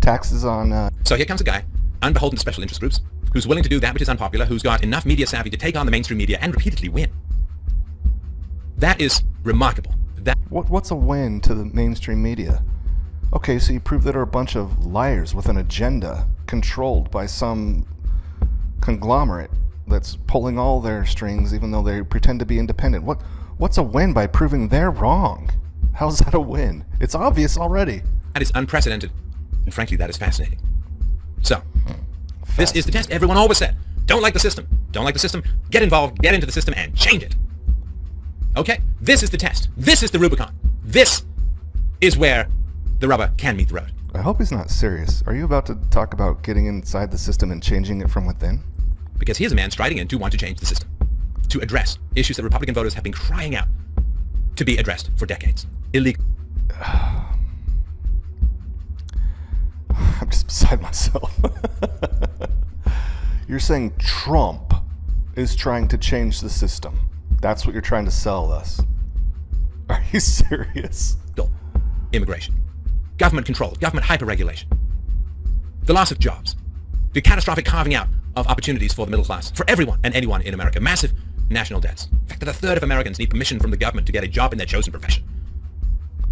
taxes on... So here comes a guy, unbeholden to special interest groups, who's willing to do that which is unpopular, who's got enough media savvy to take on the mainstream media and repeatedly win. That is remarkable. What's a win to the mainstream media? Okay, so you prove that they're a bunch of liars with an agenda controlled by some conglomerate that's pulling all their strings even though they pretend to be independent. What's a win by proving they're wrong? How's that a win? It's obvious already. That is unprecedented, and frankly, that is fascinating. So, This is the test. Everyone always said, don't like the system. Don't like the system. Get involved, get into the system, and change it. Okay? This is the test. This is the Rubicon. This is where the rubber can meet the road. I hope he's not serious. Are you about to talk about getting inside the system and changing it from within? Because he is a man striding in to want to change the system, to address issues that Republican voters have been crying out to be addressed for decades. Illegal. I'm just beside myself. You're saying Trump is trying to change the system. That's what you're trying to sell us. Are you serious? Immigration. Government control. Government hyper-regulation. The loss of jobs. The catastrophic carving out of opportunities for the middle class, for everyone and anyone in America. Massive national debts. The fact that a third of Americans need permission from the government to get a job in their chosen profession.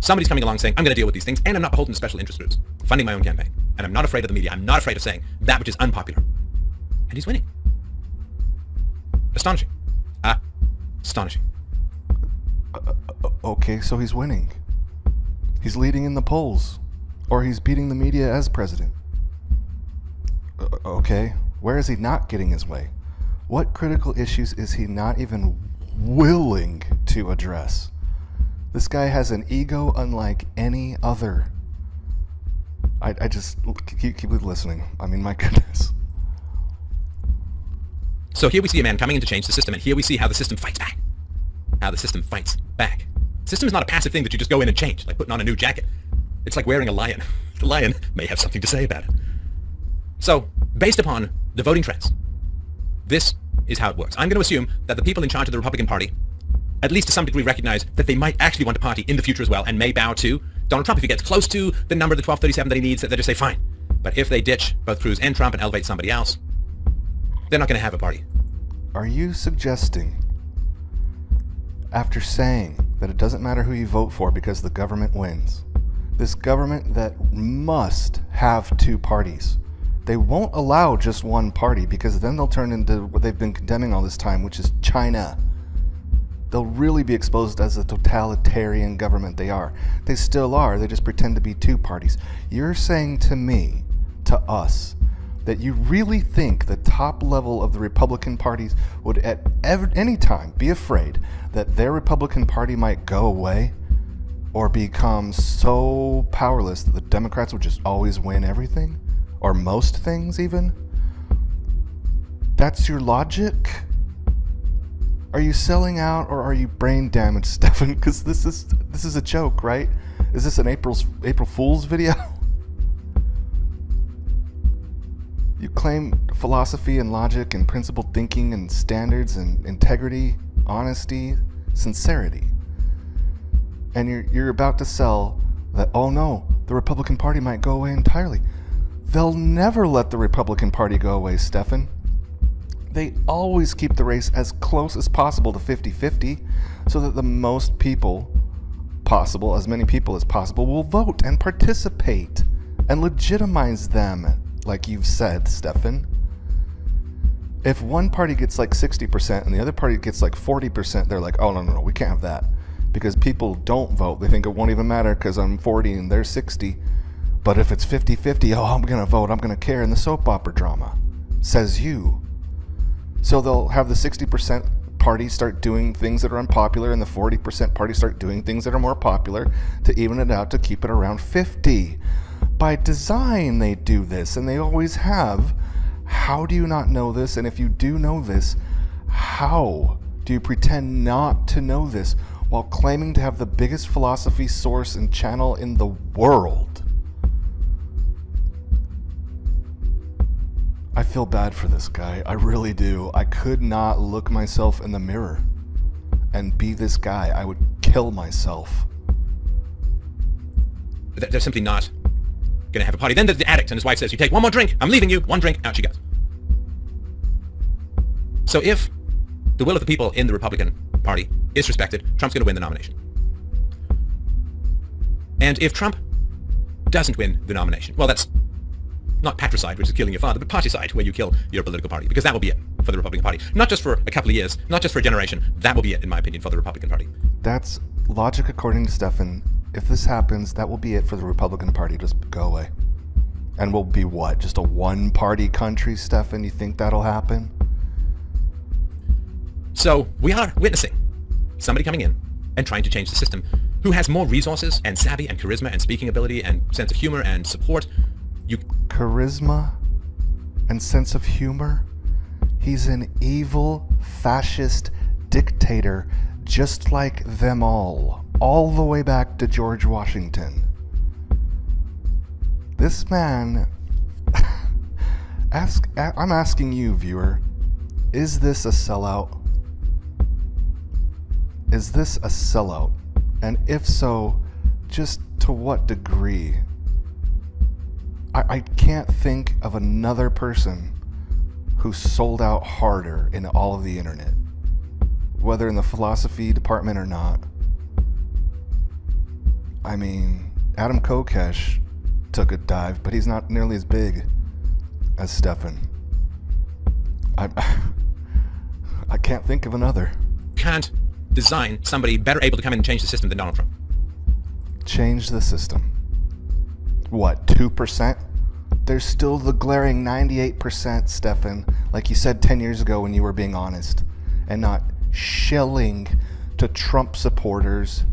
Somebody's coming along saying, I'm going to deal with these things, and I'm not beholden to special interest groups. Funding my own campaign. And I'm not afraid of the media. I'm not afraid of saying that which is unpopular. And he's winning. Astonishing. Astonishing. Okay, so he's winning. He's leading in the polls. Or he's beating the media as president. Okay, where is he not getting his way? What critical issues is he not even willing to address? This guy has an ego unlike any other. I just keep listening. I mean, my goodness. So here we see a man coming in to change the system, and here we see how the system fights back. How the system fights back. The system is not a passive thing that you just go in and change, like putting on a new jacket. It's like wearing a lion. The lion may have something to say about it. So, based upon the voting trends, this is how it works. I'm going to assume that the people in charge of the Republican Party, at least to some degree, recognize that they might actually want a party in the future as well, and may bow to Donald Trump if he gets close to the number, the 1237 that he needs. They just say, fine. But if they ditch both Cruz and Trump and elevate somebody else, they're not going to have a party. Are you suggesting, after saying that it doesn't matter who you vote for because the government wins, this government that must have two parties, they won't allow just one party because then they'll turn into what they've been condemning all this time, which is China. They'll really be exposed as the totalitarian government they are. They still are. They just pretend to be two parties. You're saying to me, to us, that you really think the top level of the Republican parties would at any time be afraid that their Republican Party might go away or become so powerless that the Democrats would just always win everything? Or most things even? That's your logic? Are you selling out or are you brain damaged, Stefan? Because this is a joke, right? Is this an April Fool's video? You claim philosophy and logic and principled thinking and standards and integrity, honesty, sincerity. And you're about to sell that, oh no, the Republican Party might go away entirely. They'll never let the Republican Party go away, Stefan. They always keep the race as close as possible to 50-50 so that the most people possible, as many people as possible, will vote and participate and legitimize them, like you've said, Stefan. If one party gets like 60% and the other party gets like 40%, they're like, oh, no, we can't have that. Because people don't vote. They think it won't even matter because I'm 40 and they're 60. But if it's 50-50, oh, I'm going to vote, I'm going to care in the soap opera drama, says you. So they'll have the 60% party start doing things that are unpopular and the 40% party start doing things that are more popular to even it out to keep it around 50. By design, they do this, and they always have. How do you not know this? And if you do know this, how do you pretend not to know this while claiming to have the biggest philosophy source and channel in the world? I feel bad for this guy. I really do. I could not look myself in the mirror and be this guy. I would kill myself. They're simply not going to have a party. Then the addict and his wife says, you take one more drink, I'm leaving you, one drink, out she goes. So if the will of the people in the Republican Party is respected, Trump's going to win the nomination. And if Trump doesn't win the nomination, well, that's not patricide, which is killing your father, but particide, where you kill your political party, because that will be it for the Republican Party. Not just for a couple of years, not just for a generation. That will be it, in my opinion, for the Republican Party. That's logic according to Stefan. If this happens, that will be it for the Republican Party. Just go away. And we'll be what? Just a one-party country, Stefan? You think that'll happen? So we are witnessing somebody coming in and trying to change the system who has more resources and savvy and charisma and speaking ability and sense of humor and support. Charisma and sense of humor? He's an evil, fascist dictator just like them all the way back to George Washington. This man, I'm asking you, viewer, is this a sellout? Is this a sellout? And if so, just to what degree? I can't think of another person who sold out harder in all of the internet, whether in the philosophy department or not. I mean, Adam Kokesh took a dive, but he's not nearly as big as Stefan. I can't think of another. Can't design somebody better able to come in and change the system than Donald Trump. Change the system. What, 2%? There's still the glaring 98%, Stefan, like you said 10 years ago when you were being honest, and not shilling to Trump supporters.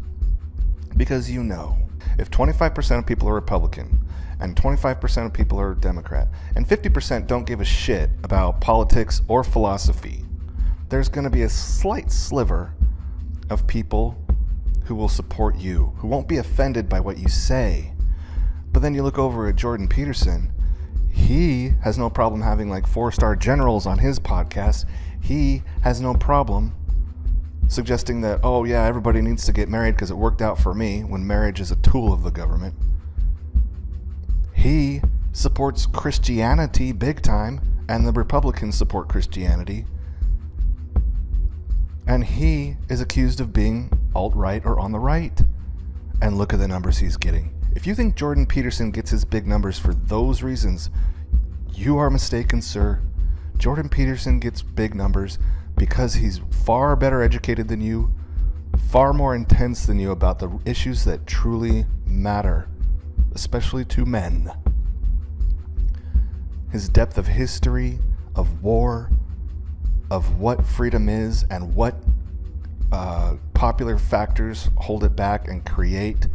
Because you know, if 25% of people are Republican, and 25% of people are Democrat, and 50% don't give a shit about politics or philosophy, there's going to be a slight sliver of people who will support you, who won't be offended by what you say. But then you look over at Jordan Peterson, he has no problem having like 4-star generals on his podcast. He has no problem suggesting that, oh yeah, everybody needs to get married because it worked out for me, when marriage is a tool of the government. He supports Christianity big time, and the Republicans support Christianity. And he is accused of being alt-right or on the right. And look at the numbers he's getting. If you think Jordan Peterson gets his big numbers for those reasons, you are mistaken, sir. Jordan Peterson gets big numbers because he's far better educated than you, far more intense than you about the issues that truly matter, especially to men. His depth of history, of war, of what freedom is, and what popular factors hold it back and create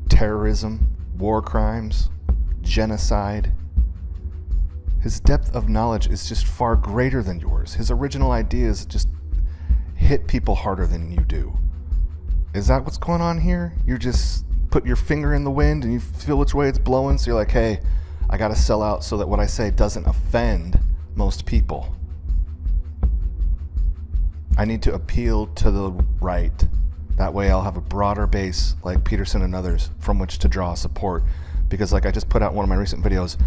terrorism, war crimes, genocide. His depth of knowledge is just far greater than yours. His original ideas just hit people harder than you do. Is that what's going on here? You just put your finger in the wind and you feel which way it's blowing, so you're like, hey, I gotta sell out so that what I say doesn't offend most people. I need to appeal to the right. That way I'll have a broader base like Peterson and others from which to draw support. Because like I just put out one of my recent videos,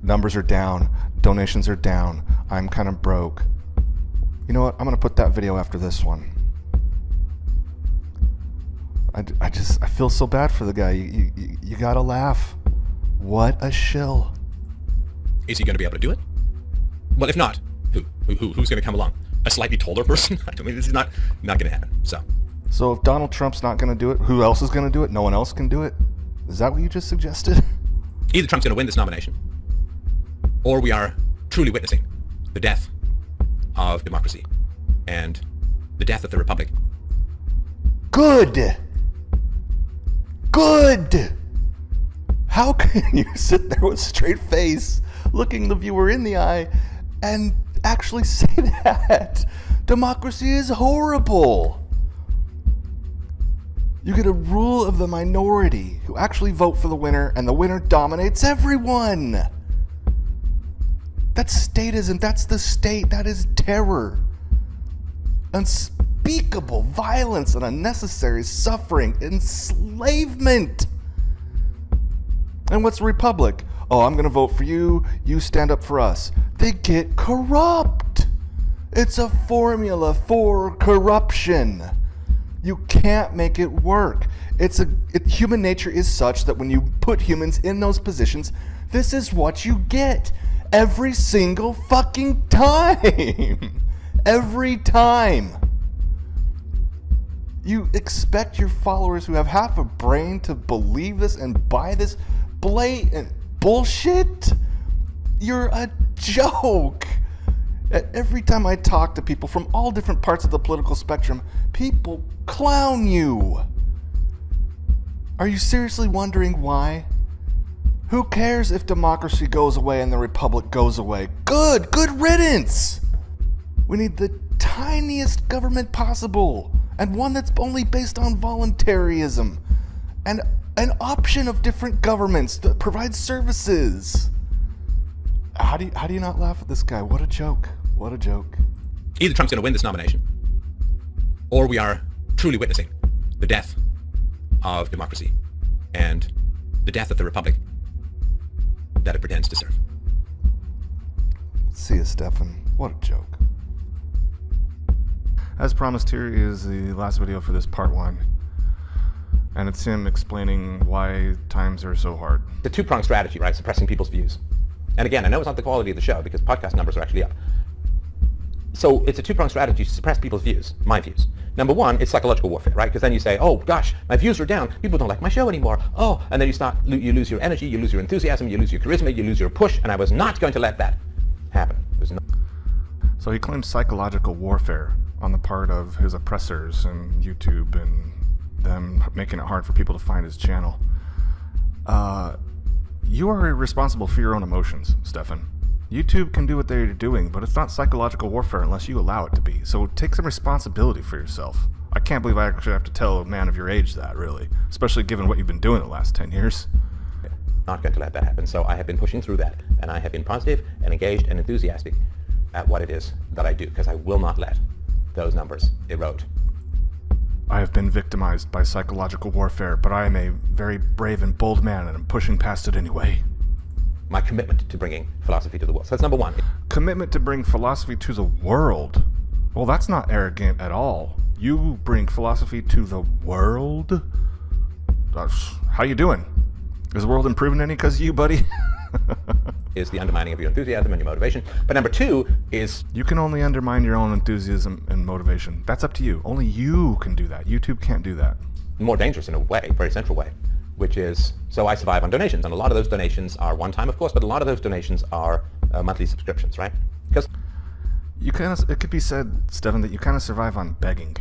numbers are down, donations are down, I'm kind of broke. You know what? I'm going to put that video after this one. I feel so bad for the guy. You got to laugh. What a shill. Is he going to be able to do it? Well, if not, who's going to come along? A slightly taller person? I mean, this is not going to happen. So if Donald Trump's not going to do it, who else is going to do it? No one else can do it? Is that what you just suggested? Either Trump's going to win this nomination, or we are truly witnessing the death of democracy and the death of the republic. Good! How can you sit there with a straight face, looking the viewer in the eye, and actually say that? Democracy is horrible. You get a rule of the minority who actually vote for the winner, and the winner dominates everyone. That's statism. That's the state. That is terror. Unspeakable violence and unnecessary suffering. Enslavement. And what's a republic? Oh, I'm going to vote for you. You stand up for us. They get corrupt. It's a formula for corruption. You can't make it work. Human nature is such that when you put humans in those positions, this is what you get. Every single fucking time. Every time. You expect your followers who have half a brain to believe this and buy this blatant bullshit? You're a joke. Every time I talk to people from all different parts of the political spectrum, people clown you. Are you seriously wondering why? Who cares if democracy goes away and the republic goes away? Good riddance. We need the tiniest government possible, and one that's only based on voluntarism, and an option of different governments that provide services. How do you not laugh at this guy? What a joke. What a joke. Either Trump's going to win this nomination, or we are truly witnessing the death of democracy and the death of the republic that it pretends to serve. See you, Stefan. What a joke. As promised, here is the last video for this part 1. And it's him explaining why times are so hard. The two-pronged strategy, right? Suppressing people's views. And again, I know it's not the quality of the show because podcast numbers are actually up. So it's a two-pronged strategy to suppress people's views, my views. Number one, it's psychological warfare, right? Because then you say, oh gosh, my views are down. People don't like my show anymore. Oh, and then you lose your energy, you lose your enthusiasm, you lose your charisma, you lose your push. And I was not going to let that happen. So he claims psychological warfare on the part of his oppressors and YouTube and them making it hard for people to find his channel. You are responsible for your own emotions, Stefan. YouTube can do what they're doing, but it's not psychological warfare unless you allow it to be. So take some responsibility for yourself. I can't believe I actually have to tell a man of your age that, really, especially given what you've been doing the last 10 years. Not going to let that happen. So I have been pushing through that, and I have been positive and engaged and enthusiastic at what it is that I do, because I will not let those numbers erode. I have been victimized by psychological warfare, but I am a very brave and bold man, and I'm pushing past it anyway. My commitment to bringing philosophy to the world. So that's number one. Commitment to bring philosophy to the world? Well, that's not arrogant at all. You bring philosophy to the world? How you doing? Is the world improving any because of you, buddy? Is the undermining of your enthusiasm and your motivation. But number two is... You can only undermine your own enthusiasm and motivation. That's up to you. Only you can do that. YouTube can't do that. more dangerous in a way, very central way, which is, so I survive on donations. And a lot of those donations are one time, of course, but a lot of those donations are monthly subscriptions, right? Because it could be said, Stefan, that you kind of survive on begging,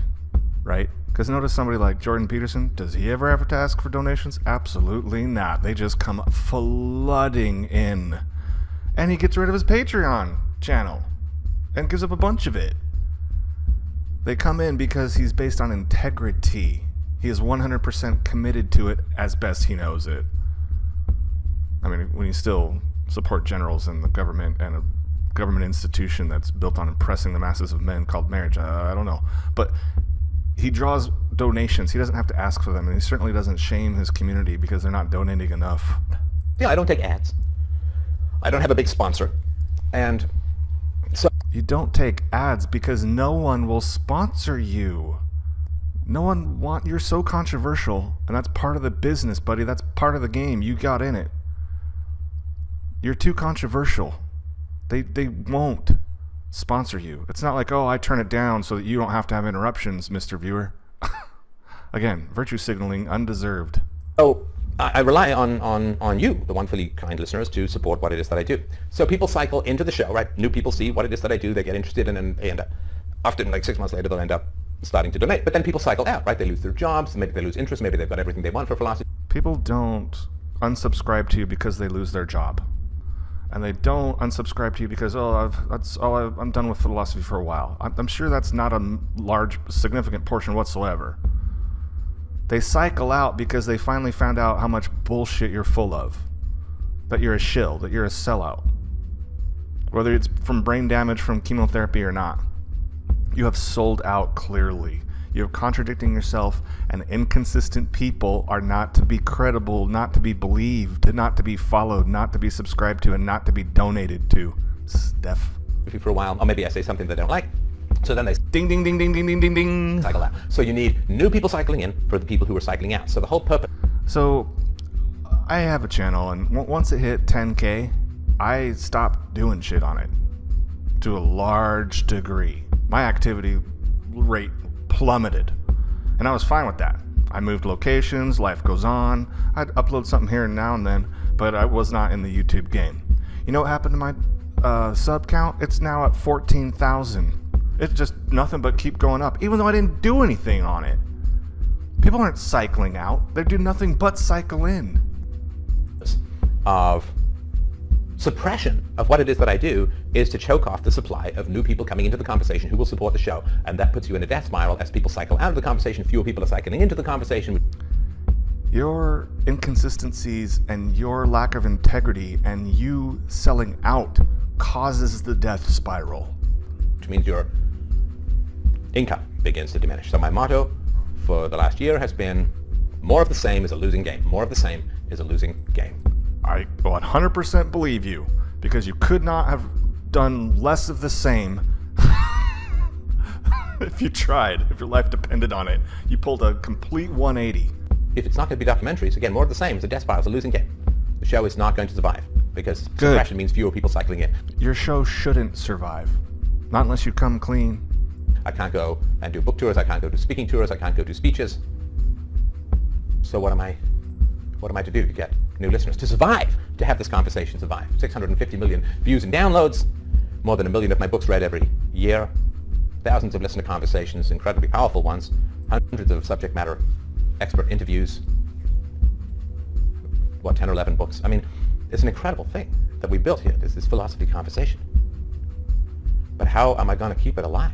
right? Because notice somebody like Jordan Peterson, does he ever have to ask for donations? Absolutely not. They just come flooding in. And he gets rid of his Patreon channel and gives up a bunch of it. They come in because he's based on integrity. He is 100% committed to it as best he knows it. I mean, when you still support generals in the government and a government institution that's built on impressing the masses of men called marriage, I don't know. But he draws donations. He doesn't have to ask for them, and he certainly doesn't shame his community because they're not donating enough. yeah, I don't take ads. I don't have a big sponsor. And so You don't take ads because no one will sponsor you. You're so controversial, and that's part of the business, buddy. That's part of the game. You got in it. You're too controversial. They won't sponsor you. It's not like, oh, I turn it down so that you don't have to have interruptions, Mr. Viewer. Again, virtue signaling undeserved. So I rely on you, the wonderfully kind listeners, to support what it is that I do. So people cycle into the show, right? New people see what it is that I do. They get interested, and then they end up, often like 6 months later, they'll end up starting to donate. But then people cycle out, right? They lose their jobs. Maybe they lose interest. Maybe they've got everything they want for philosophy. People don't unsubscribe to you because they lose their job. And they don't unsubscribe to you because, I'm done with philosophy for a while. I'm sure that's not a large, significant portion whatsoever. They cycle out because they finally found out how much bullshit you're full of. That you're a shill, that you're a sellout. Whether it's from brain damage from chemotherapy or not. You have sold out clearly. You're contradicting yourself, and inconsistent people are not to be credible, not to be believed, not to be followed, not to be subscribed to, and not to be donated to. Steph. For a while, or maybe I say something they don't like. So then they Ding, ding, ding, ding, ding, ding, ding, ding. cycle out. So you need new people cycling in for the people who are cycling out. So the whole purpose. So, I have a channel, and once it hit 10K, I stopped doing shit on it. To a large degree. My activity rate plummeted. And I was fine with that. I moved locations, life goes on. I'd upload something here and now and then. but I was not in the YouTube game. You know what happened to my sub count? It's now at 14,000. It's just nothing but keep going up, even though I didn't do anything on it. People aren't cycling out. They do nothing but cycle in. Of suppression of what it is that I do is to choke off the supply of new people coming into the conversation who will support the show, and that puts you in a death spiral. As people cycle out of the conversation, fewer people are cycling into the conversation. Your inconsistencies and your lack of integrity and you selling out causes the death spiral. Which means your income begins to diminish. So my motto for the last year has been, more of the same is a losing game. More of the same is a losing game. I 100% believe you, because you could not have done less of the same if you tried, if your life depended on it. You pulled a complete 180. If it's not going to be documentaries, again, more of the same. It's a death spiral. It's a losing game. The show is not going to survive because suppression means fewer people cycling in. Your show shouldn't survive. Not unless you come clean. I can't go and do book tours. I can't go to speaking tours. I can't go do speeches. So what am I to do to get new listeners? To survive, to have this conversation survive. 650 million views and downloads, more than 1 million of my books read every year, thousands of listener conversations, incredibly powerful ones, hundreds of subject matter expert interviews, 10 or 11 books. I mean, it's an incredible thing that we built here, this philosophy conversation. But how am I going to keep it alive?